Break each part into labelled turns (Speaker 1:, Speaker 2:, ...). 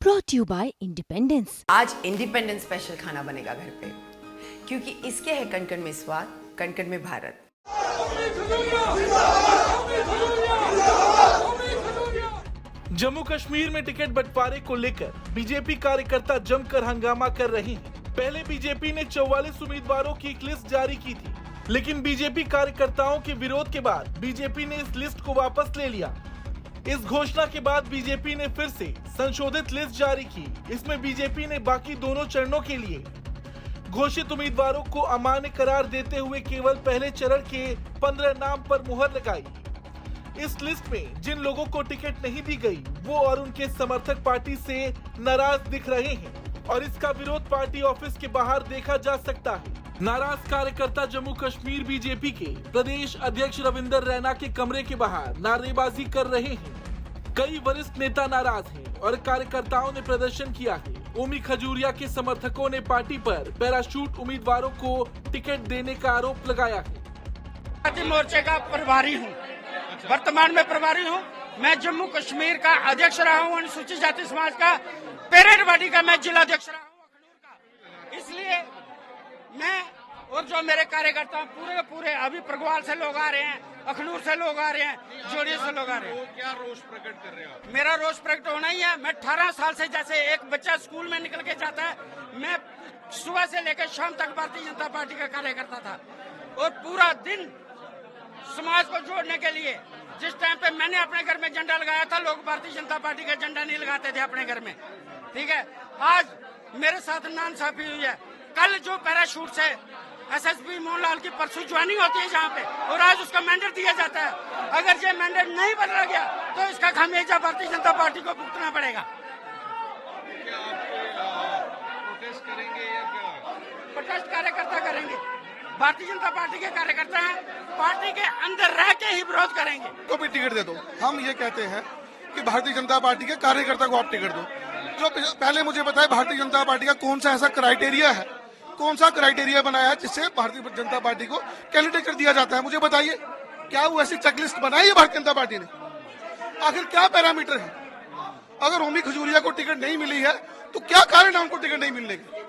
Speaker 1: brought to you by Independence।
Speaker 2: आज independence special खाना बनेगा घर पे, क्योंकि इसके है कण कण में स्वाद, कण कण में भारत।
Speaker 3: जम्मू कश्मीर में टिकट बंटवारे को लेकर बीजेपी कार्यकर्ता जमकर हंगामा कर रहे हैं। पहले बीजेपी ने 44 उम्मीदवारों की एक लिस्ट जारी की थी, लेकिन बीजेपी कार्यकर्ताओं के विरोध के बाद बीजेपी ने इस लिस्ट को वापस ले लिया। इस घोषणा के बाद बीजेपी ने फिर से संशोधित लिस्ट जारी की। इसमें बीजेपी ने बाकी दोनों चरणों के लिए घोषित उम्मीदवारों को अमान्य करार देते हुए केवल पहले चरण के 15 नाम पर मुहर लगाई। इस लिस्ट में जिन लोगों को टिकट नहीं दी गई, वो और उनके समर्थक पार्टी से नाराज दिख रहे हैं और इसका विरोध पार्टी ऑफिस के बाहर देखा जा सकता है। नाराज कार्यकर्ता जम्मू कश्मीर बीजेपी के प्रदेश अध्यक्ष रविंदर रैना के कमरे के बाहर नारेबाजी कर रहे हैं। कई वरिष्ठ नेता नाराज हैं और कार्यकर्ताओं ने प्रदर्शन किया है। ओमी खजूरिया के समर्थकों ने पार्टी पर पैराशूट उम्मीदवारों को टिकट देने का आरोप लगाया है।
Speaker 4: जाति मोर्चे का प्रभारी हूँ, वर्तमान में प्रभारी हूँ। मैं जम्मू कश्मीर का अध्यक्ष रहा हूँ, अनुसूचित जाति समाज का पेरेड बॉडी का मैं जिला अध्यक्ष रहा हूँ अखनूर का। इसलिए मैं और जो मेरे कार्यकर्ता पूरे अभी प्रगवाल से लोग आ रहे हैं, अखनूर से लोग आ रहे हैं, जोड़िया से लोग आ रहे हैं।
Speaker 5: क्या रोष प्रकट कर रहे हैं?
Speaker 4: मेरा रोष प्रकट होना ही है। मैं 18 साल से, जैसे एक बच्चा स्कूल में निकल के जाता है, मैं सुबह से लेकर शाम तक भारतीय जनता पार्टी का कार्यकर्ता था और पूरा दिन समाज को जोड़ने के लिए, जिस टाइम पे मैंने अपने घर में झंडा लगाया था, लोग भारतीय जनता पार्टी का झंडा नहीं लगाते थे अपने घर में। ठीक है, आज मेरे साथ नाइंसाफी हुई है। कल जो पैराशूट से एसएसपी मोहनलाल की परसों ज्वाइनिंग होती है जहाँ पे, और आज उसका मैंडेट दिया जाता है। अगर ये मैंडेट नहीं बदला गया तो इसका खामियाजा भारतीय जनता पार्टी को भुगतना पड़ेगा।
Speaker 5: क्या आप प्रोटेस्ट करेंगे या क्या?
Speaker 4: प्रोटेस्ट कार्यकर्ता करेंगे, भारतीय जनता पार्टी के कार्यकर्ता हैं, पार्टी के अंदर रह के ही विरोध करेंगे।
Speaker 6: तो भी टिकट दे दो। हम ये कहते हैं कि भारतीय जनता पार्टी के कार्यकर्ता को आप टिकट दो। जो पहले मुझे बताए भारतीय जनता पार्टी का कौन सा ऐसा क्राइटेरिया है, कौन सा क्राइटेरिया बनाया है जिससे भारतीय जनता पार्टी को कैंडिडेट दिया जाता है? मुझे बताइए, क्या वो ऐसी चेकलिस्ट बनाई है भारतीय जनता पार्टी ने? आखिर क्या पैरामीटर है? अगर ओमी खजूरिया को टिकट नहीं मिली है तो क्या कारण है उनको टिकट नहीं मिलने के?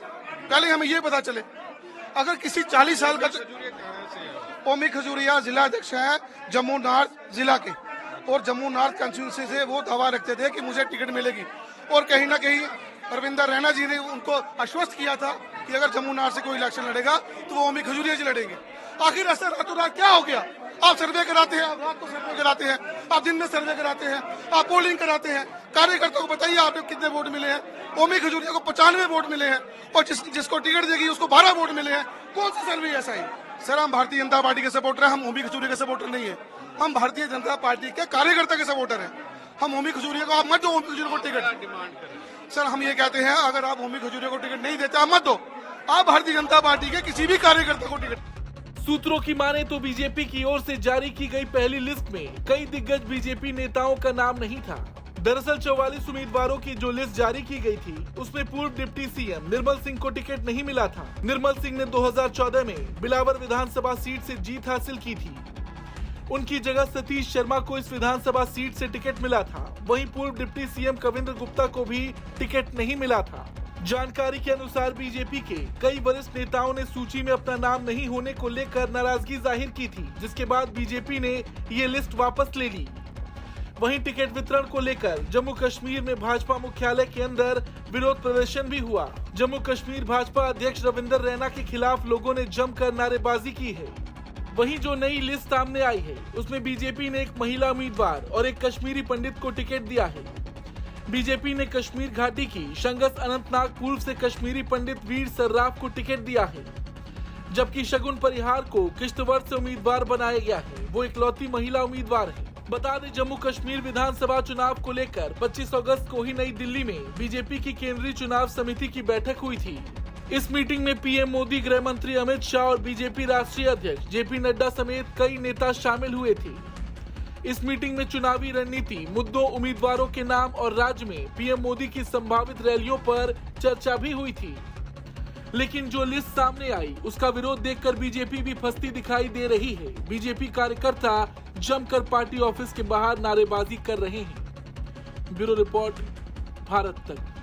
Speaker 6: पहले हमें ये पता चले। अगर किसी 40 साल का ओमी खजूरिया जिला अध्यक्ष है जम्मू नॉर्थ जिला के, और जम्मू नॉर्थ कंस्टिट्यूंसी से वो दावा रखते थे कि मुझे टिकट मिलेगी, और कहीं ना कहीं रविंदर रैना जी ने उनको आश्वस्त किया था कि अगर जम्मू नॉर्थ से कोई इलेक्शन लड़ेगा तो वो ओमी खजूरिया जी लड़ेंगे। आखिर ऐसा रातों रात क्या हो गया? आप सर्वे कराते हैं, आप रात को सर्वे कराते हैं, आप दिन में सर्वे कराते हैं, आप पोलिंग कराते हैं। कार्यकर्ताओं को बताइए आपने कितने वोट मिले हैं? ओमी खजूरिया को 95 वोट मिले हैं और जिसको टिकट देगी उसको 12 वोट मिले हैं। कौन सी सर्वे ऐसा है? सर, हम भारतीय जनता पार्टी के सपोर्टर हैं, हम ओमी खजूरिया के सपोर्टर नहीं है। हम भारतीय जनता पार्टी के कार्यकर्ता के सपोर्टर हैं। हम ओमी खजूरिया को, आप मत दो ओमी खजूरिया को टिकट।
Speaker 5: डिमांड करें
Speaker 6: सर, हम ये कहते हैं, अगर आप ओमी खजूरिया को टिकट नहीं देते, आप मत दो। आप भारतीय जनता पार्टी के किसी भी कार्यकर्ता को टिकट।
Speaker 3: सूत्रों की माने तो बीजेपी की ओर से जारी की गई पहली लिस्ट में कई दिग्गज बीजेपी नेताओं का नाम नहीं था। दरअसल 44 उम्मीदवारों की जो लिस्ट जारी की गई थी, उसमें पूर्व डिप्टी सीएम निर्मल सिंह को टिकट नहीं मिला था। निर्मल सिंह ने 2014 में बिलावर विधानसभा सीट से जीत हासिल की थी। उनकी जगह सतीश शर्मा को इस विधानसभा सीट से टिकट मिला था। वहीं पूर्व डिप्टी सीएम कविंद्र गुप्ता को भी टिकट नहीं मिला था। जानकारी के अनुसार बीजेपी के कई वरिष्ठ नेताओं ने सूची में अपना नाम नहीं होने को लेकर नाराजगी जाहिर की थी, जिसके बाद बीजेपी ने ये लिस्ट वापस ले ली। वहीं टिकट वितरण को लेकर जम्मू कश्मीर में भाजपा मुख्यालय के अंदर विरोध प्रदर्शन भी हुआ। जम्मू कश्मीर भाजपा अध्यक्ष रविंदर रैना के खिलाफ लोगों ने जमकर नारेबाजी की है। वहीं जो नई लिस्ट सामने आई है, उसमें बीजेपी ने एक महिला उम्मीदवार और एक कश्मीरी पंडित को टिकट दिया है। बीजेपी ने कश्मीर घाटी की शंगस अनंतनाग पूर्व से कश्मीरी पंडित वीर सर्राफ को टिकट दिया है, जबकि शगुन परिहार को किश्तवाड़ से उम्मीदवार बनाया गया है। वो इकलौती महिला उम्मीदवार है। बता दें, जम्मू कश्मीर विधानसभा चुनाव को लेकर 25 अगस्त को ही नई दिल्ली में बीजेपी की केंद्रीय चुनाव समिति की बैठक हुई थी। इस मीटिंग में पीएम मोदी, गृह मंत्री अमित शाह और बीजेपी राष्ट्रीय अध्यक्ष जेपी नड्डा समेत कई नेता शामिल हुए थे। इस मीटिंग में चुनावी रणनीति, मुद्दों, उम्मीदवारों के नाम और राज्य में पीएम मोदी की संभावित रैलियों पर चर्चा भी हुई थी। लेकिन जो लिस्ट सामने आई, उसका विरोध देखकर बीजेपी भी फंसती दिखाई दे रही है। बीजेपी कार्यकर्ता जमकर पार्टी ऑफिस के बाहर नारेबाजी कर रहे हैं। ब्यूरो रिपोर्ट, भारत तक।